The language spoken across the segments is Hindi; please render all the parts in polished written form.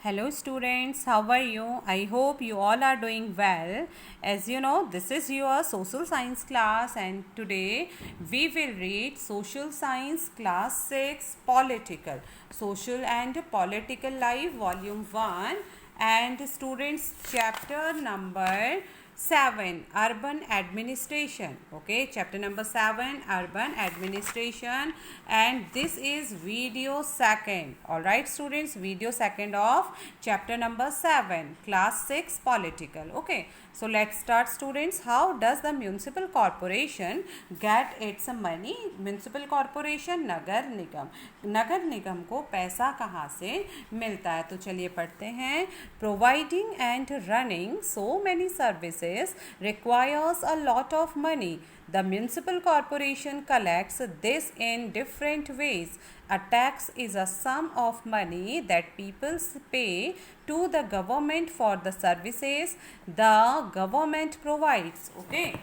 Hello students, how are you? I hope you all are doing well. As you know, this is your social science class and today we will read social science class 6 political, social and political life volume 1 and students chapter number 7 urban administration. Okay, chapter number 7 urban administration, and this is video second. All right students, video second of chapter number 7 class 6 political. Okay, so let's start students. How does the municipal corporation get its money? Municipal corporation नगर निगम को पैसा कहाँ से मिलता है? तो चलिए पढ़ते हैं. Providing and running so many services requires a lot of money. The municipal corporation collects this in different ways. A tax is a sum of money that people pay to the government for the services the government provides. Okay,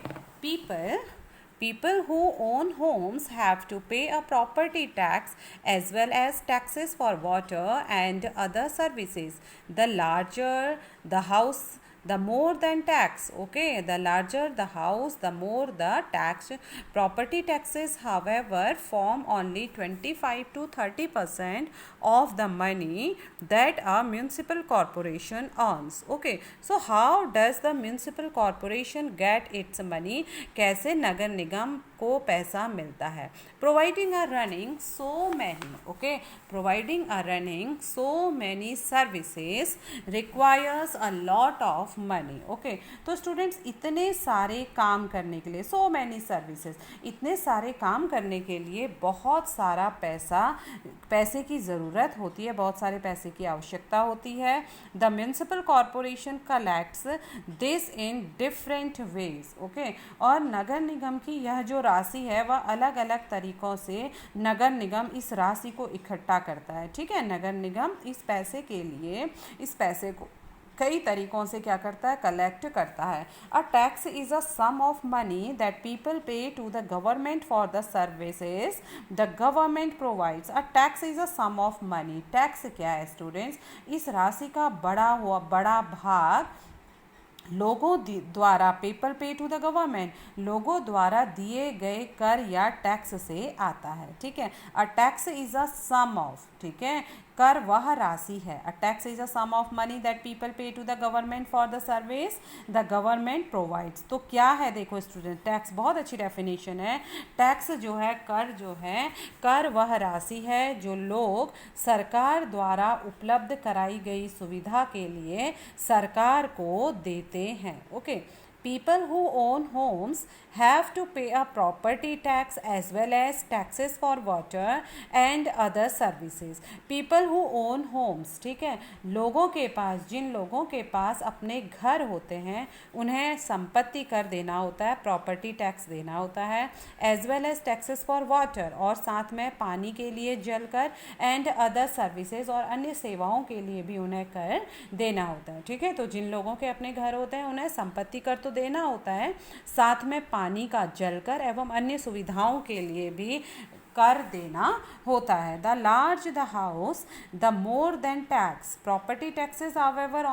people who own homes have to pay a property tax as well as taxes for water and other services. The larger the house, the more than tax. Okay, the larger the house, the more the tax. Property taxes, however, form only 25 to 30% of the money that a municipal corporation earns. Okay, so how does the municipal corporation get its money? कैसे नगर निगम को पैसा मिलता है? Providing a running so many, okay, providing a running so many services requires a lot of money. Okay, तो स्टूडेंट्स इतने सारे काम करने के लिए, सो मैनी सर्विसेज, इतने सारे काम करने के लिए बहुत सारा पैसे की ज़रूरत होती है, बहुत सारे पैसे की आवश्यकता होती है. The municipal corporation collects this in different ways. Okay, और नगर निगम की यह जो राशि है वह अलग अलग तरीक़ों से नगर निगम इस राशि को इकट्ठा करता है. ठीक है, नगर निगम इस पैसे को कई तरीक़ों से क्या करता है? कलेक्ट करता है. A tax is a sum of money that people pay to the government for the services the government provides. A tax is a sum of money. Tax क्या है स्टूडेंट्स? इस राशि का बड़ा भाग लोगों द्वारा, people pay to the government, लोगों द्वारा दिए गए कर या टैक्स से आता है. ठीक है, a tax is a sum of, ठीक है, कर वह राशि है. A tax is a sum of money that people pay to the government for the service the government provides. तो क्या है? देखो स्टूडेंट, टैक्स बहुत अच्छी डेफिनेशन है. टैक्स जो है, कर वह राशि है जो लोग सरकार द्वारा उपलब्ध कराई गई सुविधा के लिए सरकार को देते हैं. Okay, people who own homes have to pay a property tax as well as taxes for water and other services. People who own homes, ठीक है, लोगों के पास, जिन लोगों के पास अपने घर होते हैं उन्हें संपत्ति कर देना होता है, प्रॉपर्टी टैक्स देना होता है, as well as taxes for water, और साथ में पानी के लिए जल कर, एंड अदर सर्विसेज, और अन्य सेवाओं के लिए भी उन्हें कर देना होता है. ठीक है, तो जिन लोगों के अपने घर होते हैं उन्हें संपत्ति कर तो देना होता है, साथ में पानी का जलकर एवं अन्य सुविधाओं के लिए भी कर देना होता है. The large the house the more than tax. Property taxes however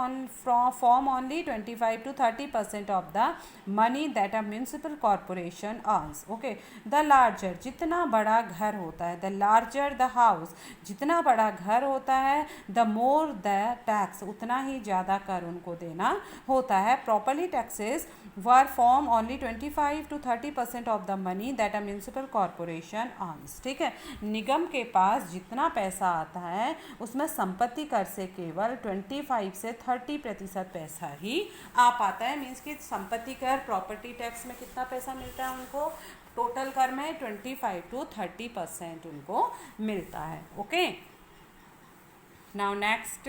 form only 25 to 30% of the money that a municipal corporation earns. Okay, the larger, जितना बड़ा घर होता है, द लार्जर द हाउस, जितना बड़ा घर होता है, द मोर द टैक्स, उतना ही ज़्यादा कर उनको देना होता है. Property taxes were form only 25 to 30% of the money that a municipal corporation earns. ठीक है, निगम के पास जितना पैसा आता है उसमें संपत्ति कर से केवल 25 से 30% पैसा ही आ पाता है. मीन्स कि संपत्ति कर, प्रॉपर्टी टैक्स में कितना पैसा मिलता है उनको? टोटल कर में 25 to 30% उनको मिलता है. Okay, now next,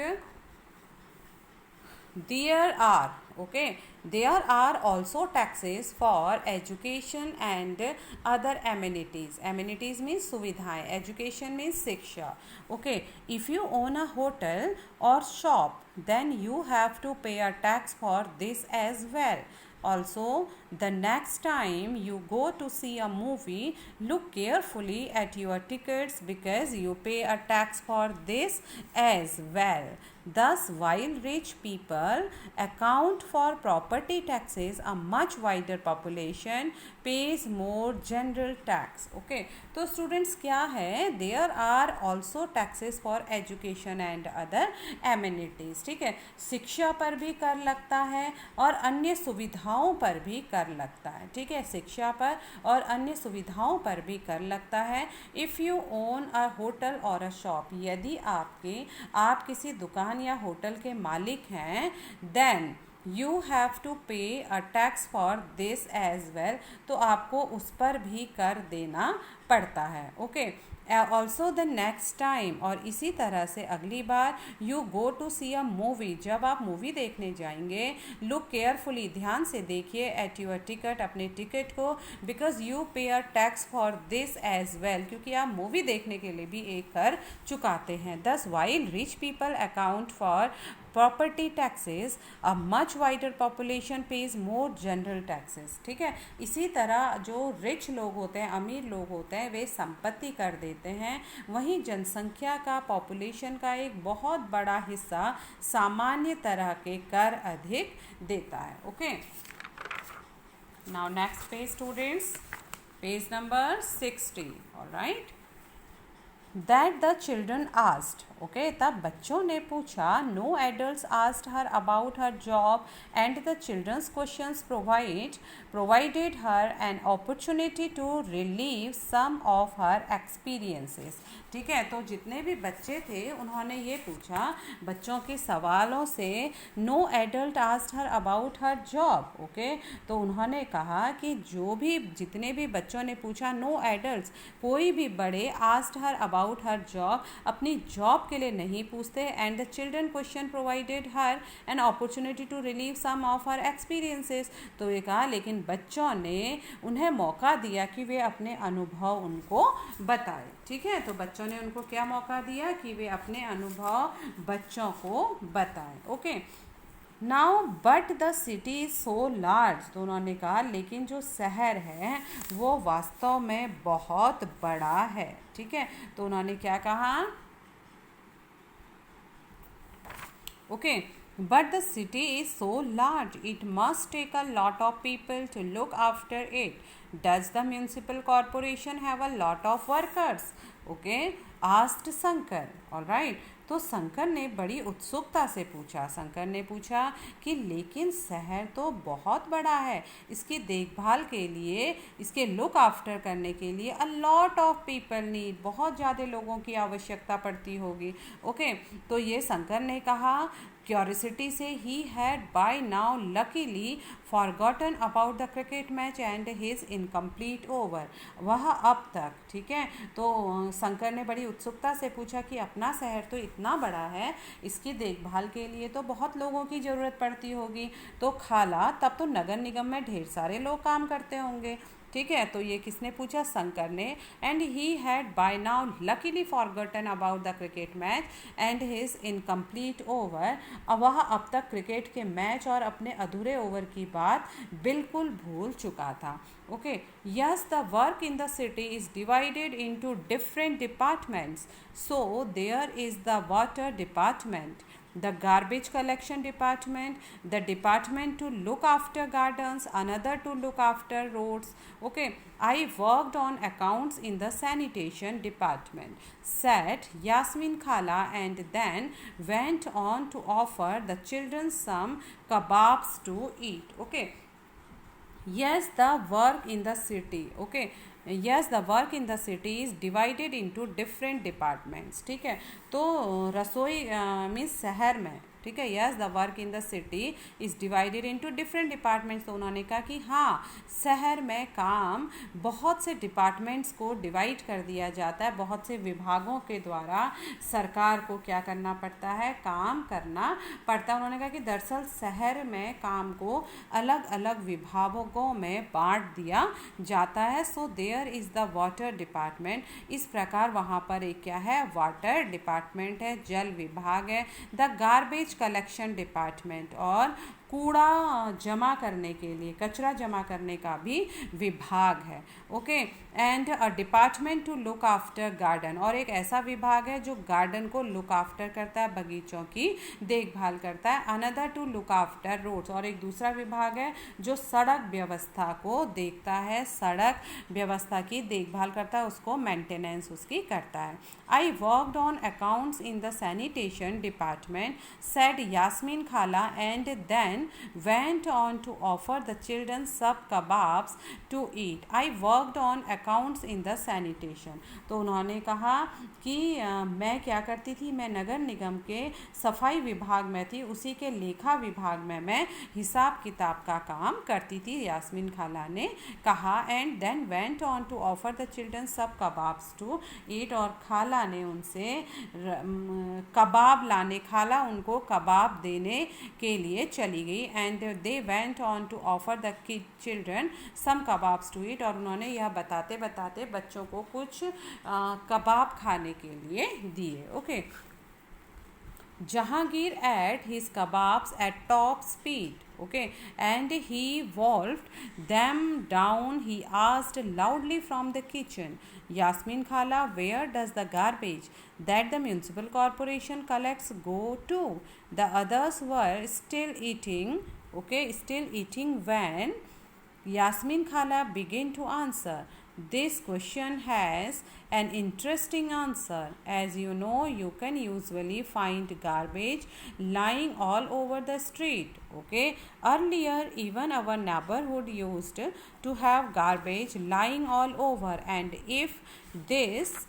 there are also taxes for education and other amenities. Amenities means सुविधाएं, education means शिक्षा. Okay, if you own a hotel or shop then you have to pay a tax for this as well. Also, the next time you go to see a movie, look carefully at your tickets because you pay a tax for this as well. Thus, while rich people account for property taxes, a much wider population pays more general tax. Okay, तो students क्या है, there are also taxes for education and other amenities. ठीक है, शिक्षा पर भी कर लगता है और अन्य सुविधाओं पर भी कर लगता है. ठीक है, शिक्षा पर और अन्य सुविधाओं पर भी कर लगता है. If you own a hotel और अ शॉप, यदि आप किसी दुकान या होटल के मालिक हैं, then you have to pay a tax for this as well, तो आपको उस पर भी कर देना पड़ता है. Okay, also the next time, और इसी तरह से अगली बार, you go to see a movie, जब आप मूवी देखने जाएंगे, लुक केयरफुली, ध्यान से देखिए, एट यूर टिकट, अपने टिकट को, because you pay a tax for this as well, क्योंकि आप मूवी देखने के लिए भी एक कर चुकाते हैं. दस while rich people account for property taxes, a much wider population page more general taxes. ठीक है, इसी तरह जो रिच लोग होते हैं, अमीर लोग होते हैं, वे संपत्ति कर देते हैं, वहीं जनसंख्या का, पॉपुलेशन का एक बहुत बड़ा हिस्सा सामान्य तरह के कर अधिक देता है. Okay, now next page students, page number 60. Alright, that the children asked. Okay, तब बच्चों ने पूछा, no adults asked her about her job and the children's questions provided her an opportunity to relieve some of her experiences. ठीक है, तो जितने भी बच्चे थे उन्होंने ये पूछा, बच्चों के सवालों से, no adult asked her about her job. Okay, तो उन्होंने कहा कि जितने भी बच्चों ने पूछा, नो एडल्ट्स, कोई भी बड़े, asked her about her job, अपनी जॉब के लिए नहीं पूछते, and the children question provided her an opportunity to relive some of her experiences. तो ये कहा, लेकिन बच्चों ने उन्हें मौका दिया कि वे अपने अनुभव उनको बताएं. ठीक है, तो बच्चों ने उनको क्या मौका दिया कि वे अपने अनुभव बच्चों को बताएं. Okay, now but the city is so large. तो उन्होंने कहा, लेकिन जो शहर है वो वास्तव में बहुत बड़ा है. ठीक है, तो उन्होंने क्या कहा, okay, but the city is so large, it must take a lot of people to look after it. Does the municipal corporation have a lot of workers? Okay, asked Shankar. All right, तो शंकर ने बड़ी उत्सुकता से पूछा. शंकर ने पूछा कि लेकिन शहर तो बहुत बड़ा है, इसकी देखभाल के लिए, इसके लुक आफ्टर करने के लिए a lot of people need, बहुत ज़्यादा लोगों की आवश्यकता पड़ती होगी. ओके, तो ये शंकर ने कहा क्यूरियोसिटी से. He had by now luckily forgotten about the cricket match and his incomplete over. वह अब तक, ठीक है, तो शंकर ने बड़ी उत्सुकता से पूछा कि अपना शहर तो इतना बड़ा है, इसकी देखभाल के लिए तो बहुत लोगों की ज़रूरत पड़ती होगी. तो खाला, तब तो नगर निगम में ढेर सारे लोग काम करते होंगे. ठीक है, तो ये किसने पूछा, शंकर ने. And he had by now luckily forgotten about the cricket match and his incomplete over. वह अब तक क्रिकेट के मैच और अपने अधूरे ओवर की बात बिल्कुल भूल चुका था. Okay, yes, the work in the city is divided into different departments. So there is the water department, the garbage collection department, the department to look after gardens, another to look after roads. Okay, I worked on accounts in the sanitation department, said Yasmin Khala, and then went on to offer the children some kebabs to eat. Okay, yes, the work in the city. Okay, yes, the work in the city is divided into different departments. ठीक है, तो रसोई मीन्स शहर में, ठीक है, yes, the work in the city is divided into different departments. तो उन्होंने कहा कि हाँ, शहर में काम बहुत से डिपार्टमेंट्स को डिवाइड कर दिया जाता है, बहुत से विभागों के द्वारा सरकार को क्या करना पड़ता है, काम करना पड़ता है. उन्होंने कहा कि दरअसल शहर में काम को अलग अलग विभागों में बांट दिया जाता है. So there is the water department. इस प्रकार वहाँ पर एक क्या है, वाटर डिपार्टमेंट है, जल विभाग है. द गार्बेज कलेक्शन डिपार्टमेंट, और कूड़ा जमा करने के लिए, कचरा जमा करने का भी विभाग है। Okay, and a department to look after garden, और एक ऐसा विभाग है जो गार्डन को लुक आफ्टर करता है, बगीचों की देखभाल करता है। Another to look after roads, और एक दूसरा विभाग है जो सड़क व्यवस्था को देखता है, सड़क व्यवस्था की देखभाल करता है, उसको मेंटेनेंस उसकी करता है। I worked on accounts in the sanitation department, said Yasmin Khala, and then went on to offer the children sub kebabs to eat. I worked on accounts in the sanitation. तो उन्होंने कहा कि मैं क्या करती थी, मैं नगर निगम के सफाई विभाग में थी, उसी के लेखा विभाग में मैं हिसाब किताब का काम करती थी, यास्मीन खाला ने कहा। And then went on to offer the children some kebabs to eat, और खाला ने उनसे कबाब लाने, खाला उनको कबाब देने के लिए चली गई। And they went on to offer the children some kebabs to eat, और उन्होंने यह बताते बताते बच्चों को कुछ कबाब खाने के लिए दिए। Okay, Jahangir ate his kebabs at top speed, okay, and he wolfed them down. He asked loudly from the kitchen, Yasmin Khala, where does the garbage that the municipal corporation collects go to? The others were still eating, okay, still eating when Yasmin Khala began to answer. This question has an interesting answer. As you know, you can usually find garbage lying all over the street. Okay, earlier even our neighborhood used to have garbage lying all over, and if this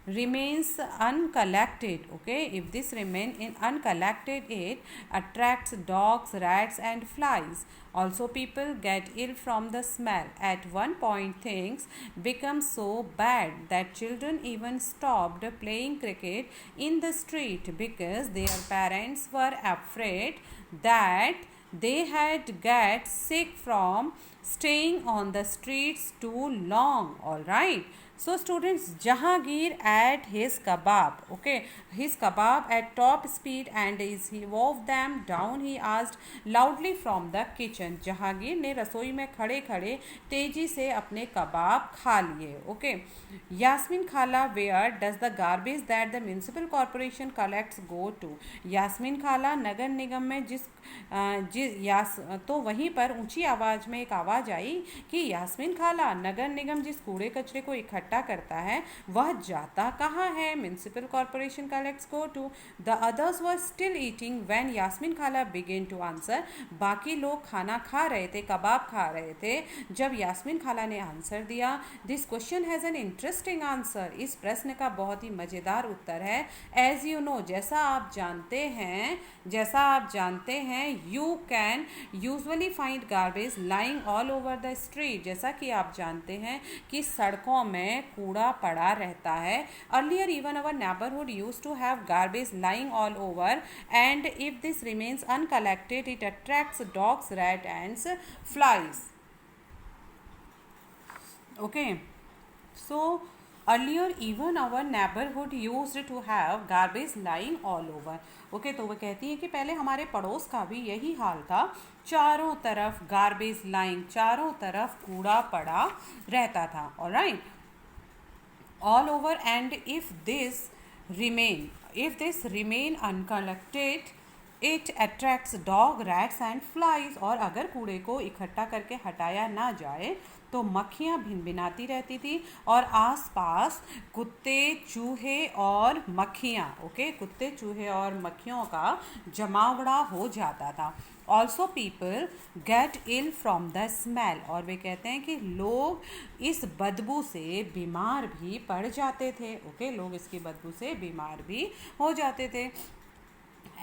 remains uncollected, okay, if this remain in uncollected, it attracts dogs, rats and flies. Also people get ill from the smell. At one point things become so bad that children even stopped playing cricket in the street because their parents were afraid that they had get sick from staying on the streets too long. All right, so students, Jahangir ate his kebab, okay, his kebab at top speed, and as he wove them down, he asked loudly from the kitchen. Jahangir ने रसोई में खड़े खड़े तेजी से अपने कबाब खा लिए. Okay, Yasmin Khala, where does the garbage that the municipal corporation collects go to? Yasmin खाला, नगर निगम में तो वहीं पर ऊंची आवाज़ में एक आवाज़ आई कि यास्मीन खाला, नगर निगम जिस कूड़े कचरे को इकट्ठा करता है वह जाता कहाँ है? Municipal corporation collects go to. The others were still eating when Yasmin खाला बिगेन टू आंसर. बाकी लोग खाना खा रहे थे, कबाब खा रहे थे जब यास्मीन खाला ने आंसर दिया. This question has an interesting answer. इस प्रश्न का बहुत ही मज़ेदार उत्तर है. एज यू नो, जैसा आप जानते हैं, you can usually find garbage lying all over the street. जैसा कि आप जानते हैं कि सड़कों में कूड़ा पड़ा रहता है. Earlier even our neighbourhood use to have garbage lying all over, and if this remains uncollected it attracts dogs, rat and flies. Okay, so earlier even our neighborhood used to have garbage lying all over. Okay, तो वो कहती है कि पहले हमारे पड़ोस का भी यही हाल था. चारों तरफ गार्बेज लाइंग, चारों तरफ कूड़ा पड़ा रहता था. Alright, all over, and if this remain uncollected it attracts dog, rats and flies. और अगर कूड़े को इकट्ठा करके हटाया ना जाए तो मक्खियाँ भिनभिनाती रहती थी और आसपास कुत्ते, चूहे और मक्खियाँ, ओके, कुत्ते, चूहे और मक्खियों का जमावड़ा हो जाता था. Also people get ill from the smell. और वे कहते हैं कि लोग इस बदबू से बीमार भी पड़ जाते थे. ओके, लोग इसकी बदबू से बीमार भी हो जाते थे.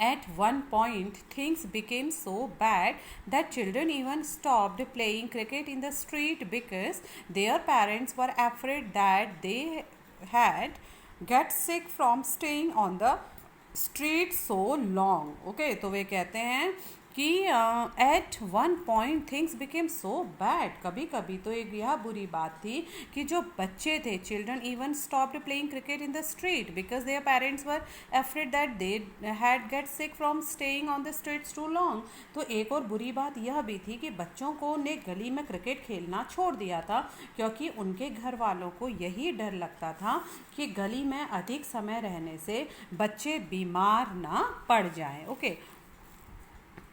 At one point, things became so bad that children even stopped playing cricket in the street because their parents were afraid that they had get sick from staying on the street so long. Okay, तो वे कहते हैं कि at one point things became so bad, कभी कभी तो एक यह बुरी बात थी कि जो बच्चे थे, children even stopped playing cricket in the street because their parents were afraid that they had get sick from staying on the streets too long. तो एक और बुरी बात यह भी थी कि बच्चों को ने गली में क्रिकेट खेलना छोड़ दिया था क्योंकि उनके घर वालों को यही डर लगता था कि गली में अधिक समय रहने से बच्चे बीमार ना पड़ जाएं। ओके,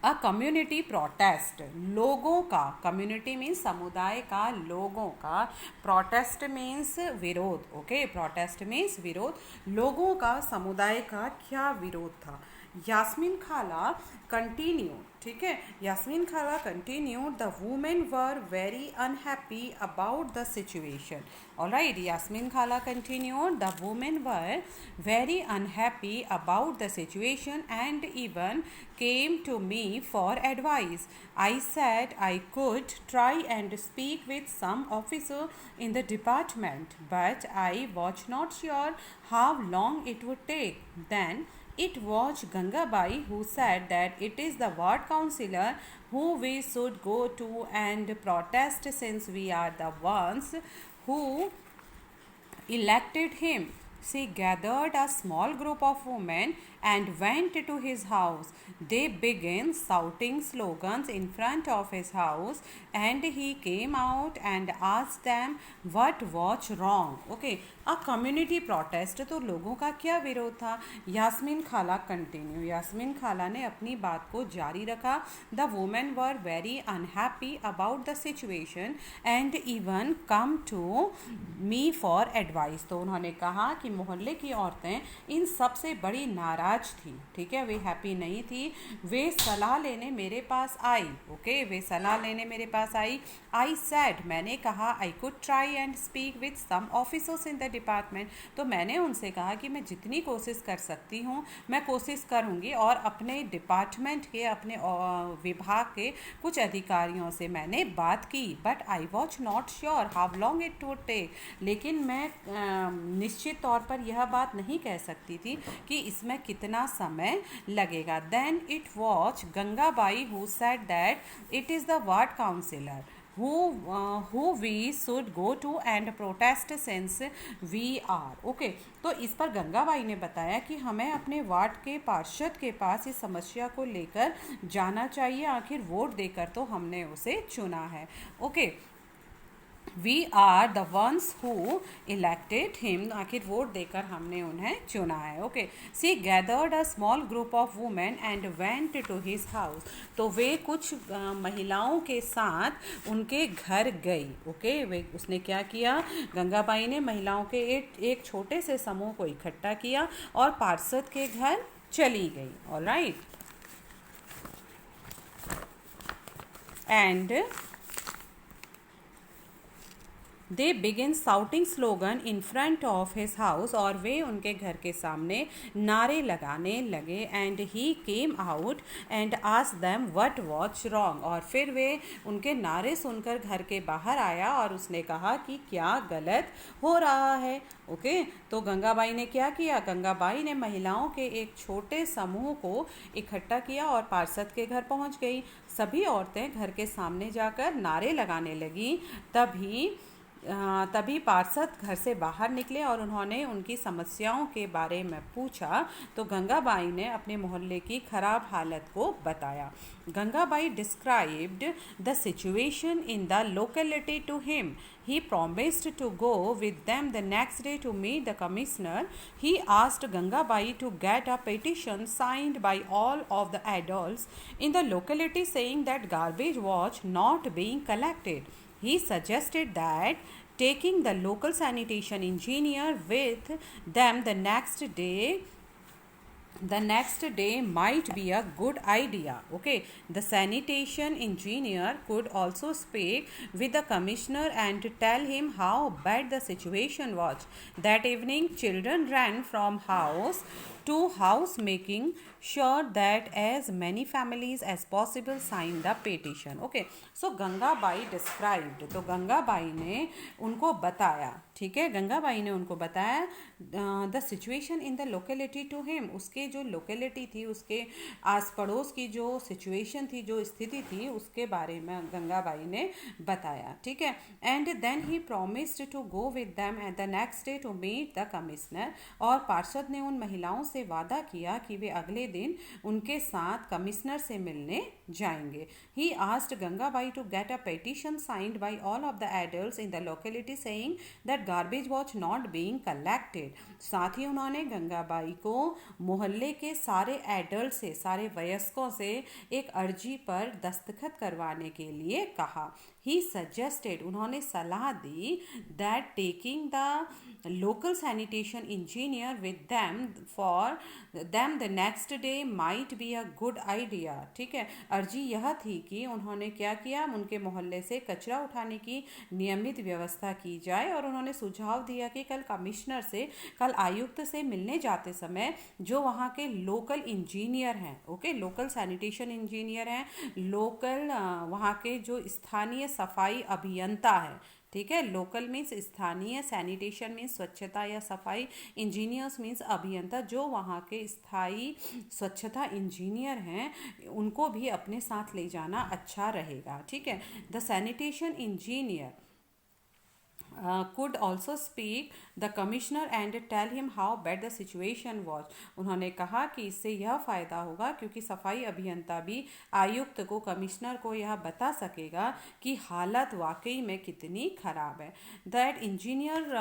अ कम्युनिटी प्रोटेस्ट, लोगों का, कम्युनिटी मीन्स समुदाय का, लोगों का, प्रोटेस्ट मीन्स विरोध। ओके, प्रोटेस्ट मीन्स विरोध, लोगों का, समुदाय का क्या विरोध था। यास्मीन खाला कंटिन्यू, ठीक है, Yasmeen Khala continued, the women were very unhappy about the situation. Alright, Yasmeen Khala continued, the women were very unhappy about the situation and even came to me for advice. I said I could try and speak with some officer in the department, but I was not sure how long it would take. Then it was Gangabai who said that it is the ward councillor who we should go to and protest since we are the ones who elected him. She gathered a small group of women and went to his house. They began shouting slogans in front of his house and he came out and asked them what was wrong. Okay, a community protest, तो लोगों का क्या विरोध था। यास्मीन खाला कंटिन्यू, यास्मीन खाला ने अपनी बात को जारी रखा। The women were very unhappy about the situation and even come to me for advice, तो उन्होंने कहा कि मोहल्ले की औरतें इन सब से बड़ी नाराज थी, ठीक है, वे हैप्पी नहीं थी, वे सलाह लेने मेरे पास आई। ओके, वे सलाह लेने मेरे पास आई। आई सैड, मैंने कहा, I could try and speak with some officers in the department, तो मैंने उनसे कहा कि मैं जितनी कोशिश कर सकती हूँ मैं कोशिश करूँगी और अपने डिपार्टमेंट के, अपने विभाग के कुछ अधिकारियों से मैंने बात की। But I was not sure how long it would take, लेकिन मैं निश्चित तौर पर यह बात नहीं कह सकती थी कि इसमें कितना समय लगेगा। Then it was Gangabai who said that it is the ward councillor who we should go to and protest since we are. Okay, तो इस पर गंगाबाई ने बताया कि हमें अपने वार्ड के पार्षद के पास इस समस्या को लेकर जाना चाहिए, आखिर वोट देकर तो हमने उसे चुना है। Okay, we are the ones who elected him, आखिर वोट देकर हमने उन्हें चुना है। Okay, she gathered a small group of women and went to his house, तो वे कुछ महिलाओं के साथ उनके घर गई। ओके, वे उसने क्या किया, गंगाबाई ने महिलाओं के एक छोटे से समूह को इकट्ठा किया और पार्षद के घर चली गई। Alright, and they begin shouting slogan in front of his house, और वे उनके घर के सामने नारे लगाने लगे। And he came out and asked them what was wrong, और फिर वे उनके नारे सुनकर घर के बाहर आया और उसने कहा कि क्या गलत हो रहा है। ओके, तो गंगाबाई ने क्या किया, गंगाबाई ने महिलाओं के एक छोटे समूह को इकट्ठा किया और पार्षद के घर पहुंच गई। सभी औरतें घर के सामने जाकर नारे लगाने लगी। तभी पार्षद घर से बाहर निकले और उन्होंने उनकी समस्याओं के बारे में पूछा, तो गंगाबाई ने अपने मोहल्ले की खराब हालत को बताया। Gangabai described the situation in the locality to him. He promised to go with them the next day to meet the commissioner. He asked Gangabai to get a petition signed by all of the adults in the locality saying that garbage was not being collected. He suggested that taking the local sanitation engineer with them the next day might be a good idea. Okay, the sanitation engineer could also speak with the commissioner and tell him how bad the situation was. That evening children ran from house to house making sure that as many families as possible sign the petition. Okay, so Gangabai described, तो गंगाबाई ने उनको बताया, ठीक है, गंगाबाई ने उनको बताया the situation in the locality to him, उसके जो लोकेलिटी थी, उसके आस पड़ोस की जो सिचुएशन थी, जो स्थिति थी, उसके बारे में गंगाबाई ने बताया। ठीक है, and then he promised to go with them at the next day to meet the commissioner, और पार्षद ने उन महिलाओं से वादा किया कि वे अगले दिन उनके साथ कमिश्नर से मिलने जाएंगे। He asked Gangabai to get a petition signed by all of the adults in the locality saying that garbage was not being collected. साथ ही उन्होंने गंगाबाई को मोहल्ले के सारे एडल्ट से, सारे वयस्कों से एक अर्जी पर दस्तखत करवाने के लिए कहा। ही सजेस्टेड, उन्होंने सलाह दी, that taking the local sanitation engineer with them for them the next day might be a good idea. ठीक है, अर्जी यह थी कि उन्होंने क्या किया, उनके मोहल्ले से कचरा उठाने की नियमित व्यवस्था की जाए, और उन्होंने सुझाव दिया कि कल कमिश्नर से, कल आयुक्त से मिलने जाते समय जो वहाँ के लोकल इंजीनियर हैं, ओके, लोकल सैनिटेशन इंजीनियर हैं, लोकल वहाँ के जो स्थानीय सफाई अभियंता है, ठीक है, लोकल मीन्स स्थानीय, सैनिटेशन मीन्स स्वच्छता या सफाई, इंजीनियर्स मीन्स अभियंता, जो वहाँ के स्थायी स्वच्छता इंजीनियर हैं, उनको भी अपने साथ ले जाना अच्छा रहेगा। ठीक है, the sanitation engineer could also speak the commissioner and tell him how bad the situation was। उन्होंने कहा कि इससे यह फ़ायदा होगा क्योंकि सफाई अभियंता भी आयुक्त को, कमिश्नर को यह बता सकेगा कि हालत वाकई में कितनी ख़राब है। That engineer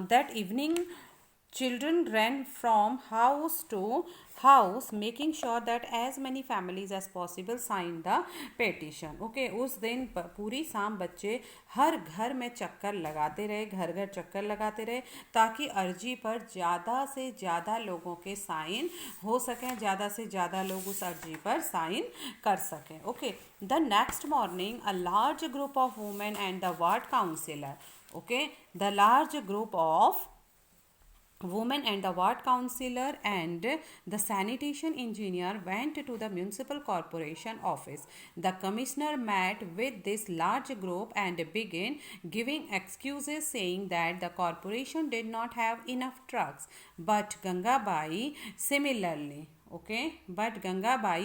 that evening children ran from house to house making sure that as many families as possible signed the petition। Okay, उस दिन पूरी शाम बच्चे हर घर में चक्कर लगाते रहे, घर घर चक्कर लगाते रहे, ताकि अर्जी पर ज़्यादा से ज़्यादा लोगों के साइन हो सकें, ज़्यादा से ज़्यादा लोग उस अर्जी पर साइन कर सकें। Okay, the next morning a large group of women and the ward councillor, okay, the large group of women and the ward councillor and the sanitation engineer went to the municipal corporation office। The commissioner met with this large group and began giving excuses saying that the corporation did not have enough trucks, but Gangabai similarly, okay, but Gangabai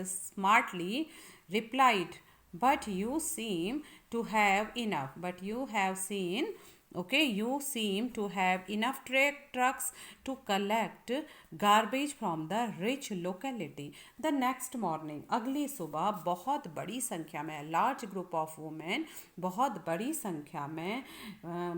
smartly replied, but you seem to have enough, but you have seen, okay, you seem to have enough trucks to collect garbage from the rich locality। The next morning, अगली सुबह बहुत बड़ी संख्या में, लार्ज ग्रुप ऑफ वुमेन, बहुत बड़ी संख्या में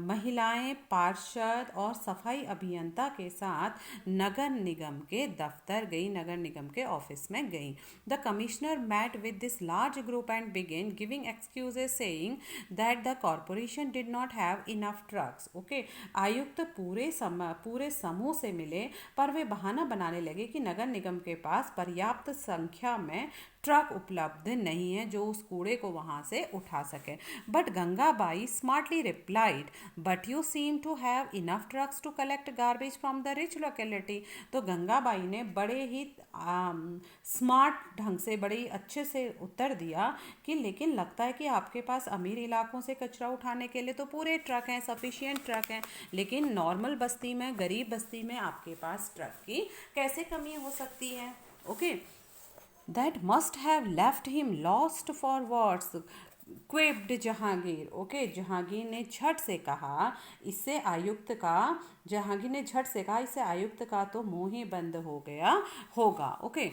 महिलाएं, पार्षद और सफाई अभियंता के साथ नगर निगम के दफ्तर गई, नगर निगम के ऑफिस में गई। The commissioner met with this large group and began giving excuses saying that the corporation did not have enough trucks. Okay, आयुक्त पूरे समूह से मिले, पर वे बहाना बनाने लगे कि नगर निगम के पास पर्याप्त संख्या में ट्रक उपलब्ध नहीं है जो उस कूड़े को वहाँ से उठा सके। But Gangabai smartly replied, but you seem to have enough trucks to collect garbage from the rich locality. तो गंगाबाई ने बड़े ही स्मार्ट ढंग से, बड़े ही अच्छे से उत्तर दिया कि लेकिन लगता है कि आपके पास अमीर इलाकों से कचरा उठाने के लिए तो पूरे ट्रक हैं, सफिशिएंट ट्रक हैं, लेकिन नॉर्मल बस्ती में, गरीब बस्ती में आपके पास ट्रक की कैसे कमी हो सकती है। Okay, that must have left him lost for words, quipped Jahangir. Okay, Jahangir ने झट से कहा, इससे आयुक्त का, जहांगीर ने झट से कहा, इससे आयुक्त का तो मुंह ही बंद हो गया होगा। Okay,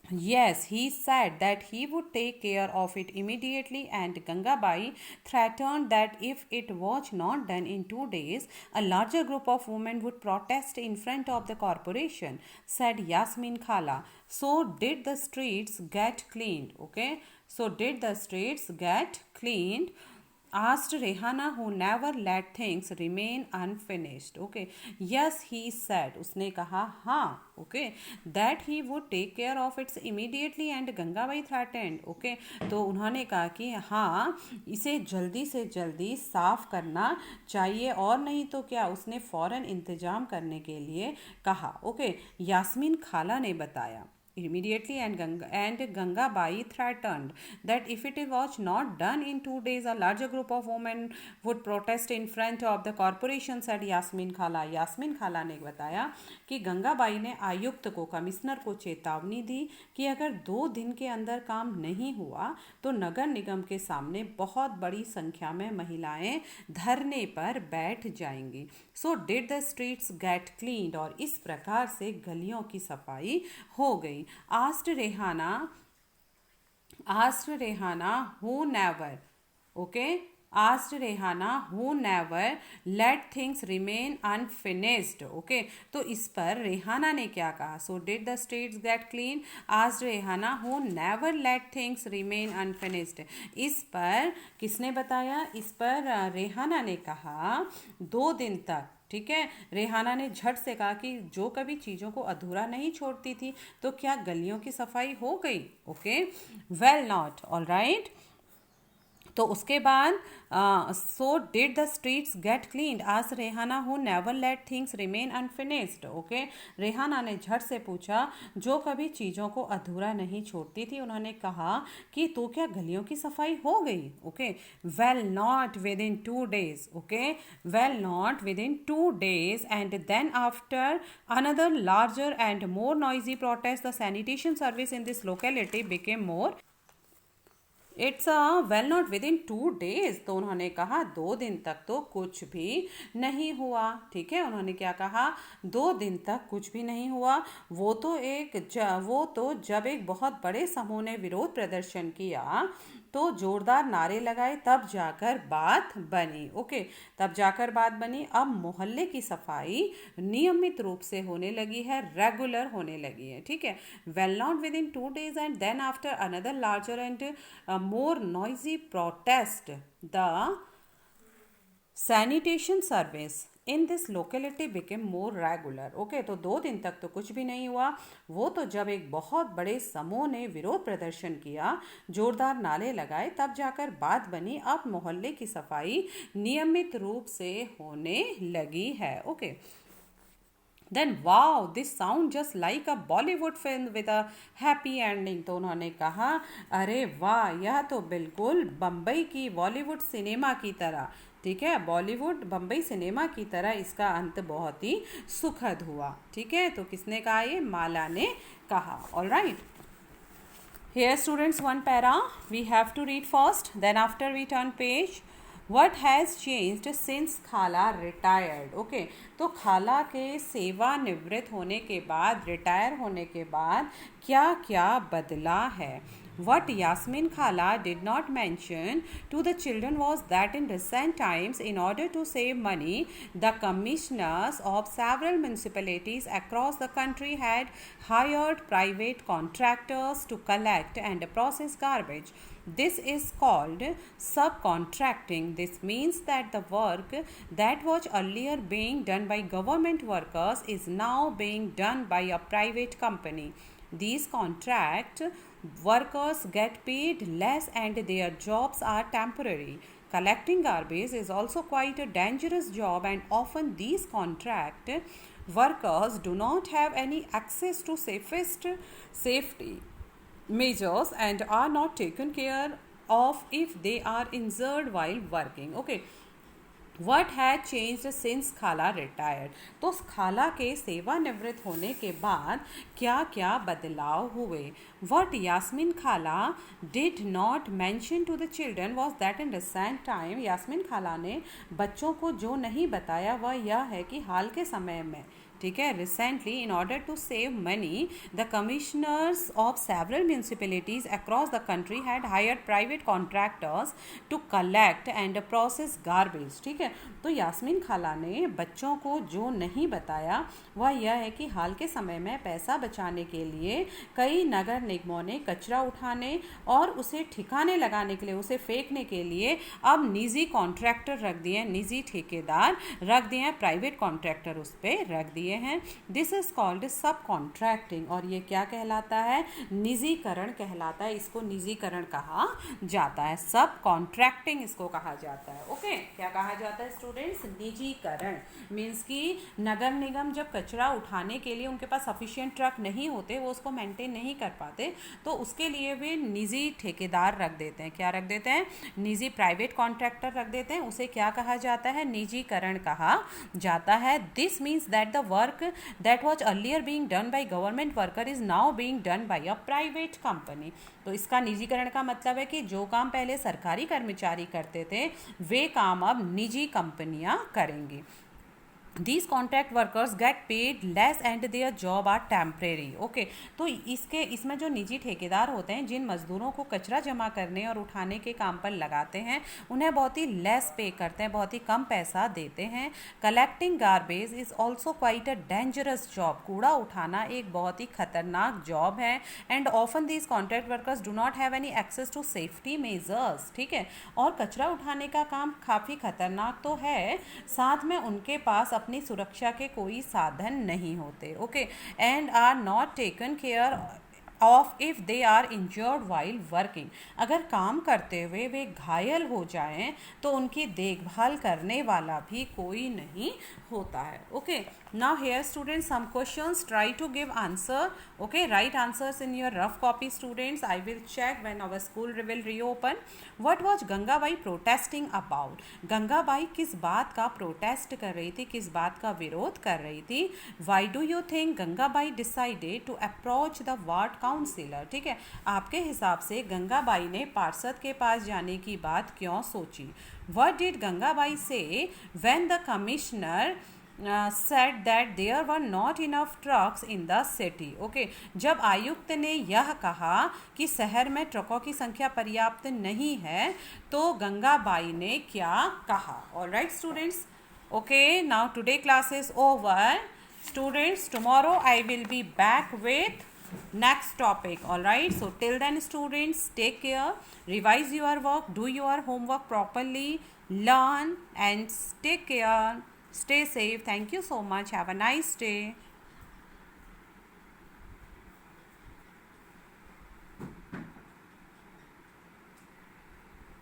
Yes, he said that he would take care of it immediately, and Gangabai threatened that if it was not done in 2 days, a larger group of women would protest in front of the corporation, said Yasmin Khala. So did the streets get cleaned? Okay, so did the streets get cleaned? Asked Rehana, who never let things remain unfinished. Okay, yes, he said, उसने कहा हाँ, okay, that he would take care of it immediately, and Gangabai threatened, okay, तो उन्होंने कहा कि हाँ, इसे जल्दी से जल्दी साफ करना चाहिए, और नहीं तो क्या, उसने फ़ौरन इंतजाम करने के लिए कहा। ओके, यास्मीन खाला ने बताया, immediately, and Gangabai threatened that if it was not done in 2 days, a larger group of women would protest in front of the corporation, said Yasmin Khala. Yasmin खाला ने बताया कि गंगाबाई ने आयुक्त को, कमिश्नर को चेतावनी दी कि अगर 2 दिन के अंदर काम नहीं हुआ तो नगर निगम के सामने बहुत बड़ी संख्या में महिलाएं धरने पर बैठ जाएंगी. So did the streets get cleaned, और इस प्रकार से गलियों की सफाई हो गई. Asked Rehana who never, okay, asked Rehana who never let things remain unfinished. Okay, तो इस पर रेहाना ने क्या कहा? So did the streets get clean? Asked Rehana who never let things remain unfinished. इस पर किसने बताया? इस पर रेहाना ने कहा 2 दिन तक, ठीक है. रेहाना ने झट से कहा कि जो कभी चीज़ों को अधूरा नहीं छोड़ती थी तो क्या गलियों की सफाई हो गई? Okay, well not, all right. तो उसके बाद so did the streets get cleaned, आज Rehana who never let things remain unfinished. Okay, Rehana ने झट से पूछा जो कभी चीज़ों को अधूरा नहीं छोड़ती थी. उन्होंने कहा कि तो क्या गलियों की सफाई हो गई? Okay, well not within 2 days. Okay, well not within 2 days, and then after another larger and more noisy protest the sanitation service in this locality became more. It's well not within 2 days. तो उन्होंने कहा 2 दिन तक तो कुछ भी नहीं हुआ. ठीक है, उन्होंने क्या कहा? 2 दिन तक कुछ भी नहीं हुआ. वो तो जब एक बहुत बड़े समूह ने विरोध प्रदर्शन किया तो जोरदार नारे लगाए तब जाकर बात बनी. ओके, तब जाकर बात बनी. अब मोहल्ले की सफाई नियमित रूप से होने लगी है, रेगुलर होने लगी है. ठीक है, well not within 2 days, and then after another larger and more noisy protest, the sanitation service in this locality became more regular. Okay, तो 2 दिन तक तो कुछ भी नहीं हुआ. वो तो जब एक बहुत बड़े समूह ने विरोध प्रदर्शन किया, जोरदार नारे लगाए, तब जाकर बात बनी. अब मोहल्ले की सफाई नियमित रूप से होने लगी है. Okay, then wow this sound just like a Bollywood film with a happy ending. तो उन्होंने कहा अरे वाह, यह तो बिल्कुल बम्बई की बॉलीवुड सिनेमा की तरह, ठीक है, बॉलीवुड बम्बई सिनेमा की तरह इसका अंत बहुत ही सुखद हुआ. ठीक है, तो किसने कहा? ये माला ने कहा. All right, here students, one para we have to read first, then after we turn page. What has changed since खाला retired? ओके, तो खाला के सेवानिवृत्त होने के बाद, रिटायर होने के बाद क्या क्या बदला है? What Yasmin Khala did not mention to the children was that in recent times, in order to save money, the commissioners of several municipalities across the country had hired private contractors to collect and process garbage. This is called subcontracting. This means that the work that was earlier being done by government workers is now being done by a private company. These contract workers get paid less and their jobs are temporary. Collecting garbage is also quite a dangerous job, and often these contract workers do not have any access to safety measures and are not taken care of if they are injured while working. Okay, what has changed since खाला रिटायर्ड. तो खाला के सेवानिवृत्त होने के बाद क्या क्या बदलाव हुए? What Yasmeen Khala did not mention to the children was that in recent time. Yasmeen खाला ने बच्चों को जो नहीं बताया वह यह है कि हाल के समय में, ठीक है, recently, in order to save money, the commissioners of several municipalities across the country had hired private contractors to collect and process garbage. ठीक है, तो यास्मीन खाला ने बच्चों को जो नहीं बताया वह यह है कि हाल के समय में पैसा बचाने के लिए कई नगर निगमों ने कचरा उठाने और उसे ठिकाने लगाने के लिए, उसे फेंकने के लिए अब निजी कॉन्ट्रैक्टर रख दिए, निजी ठेकेदार रख दिए, प्राइवेट कॉन्ट्रैक्टर उस पर रख दिए दिए हैं, दिस इज कॉल्ड सब कॉन्ट्रैक्टिंग, और ये क्या कहलाता है, निजीकरण कहलाता है, इसको निजीकरण कहा जाता है, सब कॉन्ट्रैक्टिंग इसको कहा जाता है। ओके, क्या कहा जाता है स्टूडेंट्स, निजीकरण। मीन्स कि नगर निगम जब कचरा उठाने के लिए उनके पास सफिशिएंट ट्रक नहीं होते, वो उसको मेंटेन नहीं कर पाते, तो उसके लिए वे निजी ठेकेदार रख देते हैं। क्या रख देते हैं, निजी प्राइवेट कॉन्ट्रैक्टर रख देते हैं, उसे क्या कहा जाता है, निजीकरण कहा जाता है। This means that the work that was earlier being done by government worker is now being done by a private company. तो इसका निजीकरण का मतलब है कि जो काम पहले सरकारी कर्मचारी करते थे, वे काम अब निजी कंपनियां करेंगी। These contract workers get paid less and their job are temporary. Okay, तो इसमें जो निजी ठेकेदार होते हैं, जिन मजदूरों को कचरा जमा करने और उठाने के काम पर लगाते हैं, उन्हें बहुत ही लेस पे करते हैं, बहुत ही कम पैसा देते हैं। Collecting garbage is also quite a dangerous job. कूड़ा उठाना एक बहुत ही खतरनाक जॉब है। And often these contract workers do not have any access to safety measures. ठीक है, और कचरा उठाने का काम काफ़ी खतरनाक तो है, साथ में उनके पास अपनी सुरक्षा के कोई साधन नहीं होते। Okay, and are not taken care of if they are injured while working. अगर काम करते हुए वे घायल हो जाएं तो उनकी देखभाल करने वाला भी कोई नहीं होता है। Okay, now here students some questions, try to give answer. Okay, write answers in your rough copy students, I will check when our school will reopen. What was Gangabai protesting about? Gangabai किस बात का प्रोटेस्ट कर रही थी, किस बात का विरोध कर रही थी? Why do you think Gangabai decided to approach the ward councillor? ठीक है, आपके हिसाब से गंगाबाई ने पार्षद के पास जाने की बात क्यों सोची? व्हाट डिड गंगाबाई से when the commissioner said that there were not enough trucks in the city? Okay, जब आयुक्त ने यह कहा कि शहर में ट्रकों की संख्या पर्याप्त नहीं है, तो गंगाबाई ने क्या कहा? Alright students, okay, now today class is over students, tomorrow I will be back with next topic. All right, so till then students, take care, revise your work, do your homework properly, learn and take care, stay safe. Thank you so much, have a nice day.